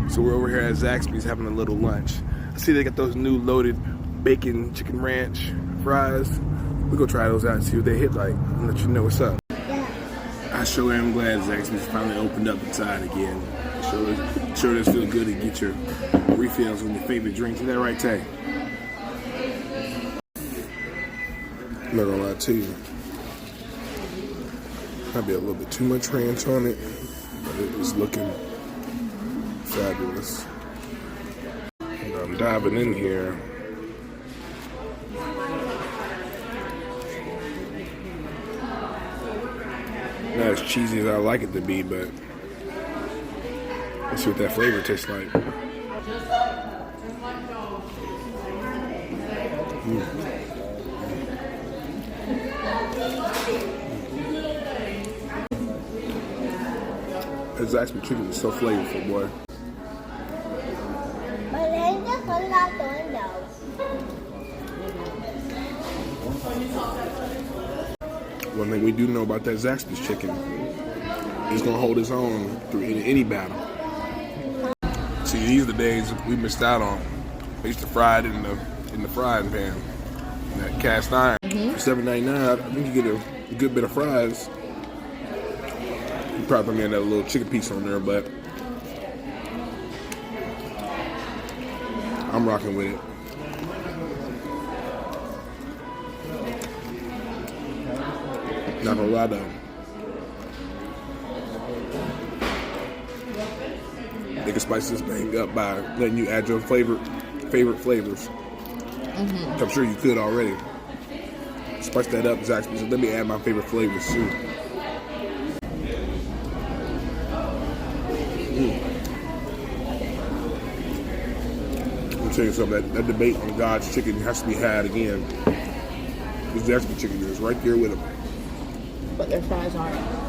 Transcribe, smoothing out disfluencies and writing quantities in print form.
So we're over here at Zaxby's having a little lunch. I see they got those new loaded bacon chicken ranch fries. We're gonna try those out and see what they hit like and let you know what's up. I sure am glad Zaxby's finally opened up inside again. Sure does feel good to get your refills on your favorite drinks. Isn't that right, Tay? I'm not gonna lie to you. Might be a little bit too much ranch on it, but it is looking fabulous. And I'm diving in here. Not as cheesy as I like it to be, but let's see what that flavor tastes like. That Zaxby chicken is so flavorful, boy. One thing we do know about that Zaxby's chicken, he's gonna hold his own through any battle. See, these are the days we missed out on. I used to fry it in the frying pan, in that cast iron. For $7.99, I think you get a good bit of fries. You probably may have that little chicken piece on there, but I'm rocking with it. Not gonna lie though. They can spice this thing up by letting you add your favorite flavors. I'm sure you could already. Spice that up, Zaxby. So let me add my favorite flavors too. I'll tell you something. That debate on God's chicken has to be had again. This Zaxby chicken is right there with them. But their fries aren't.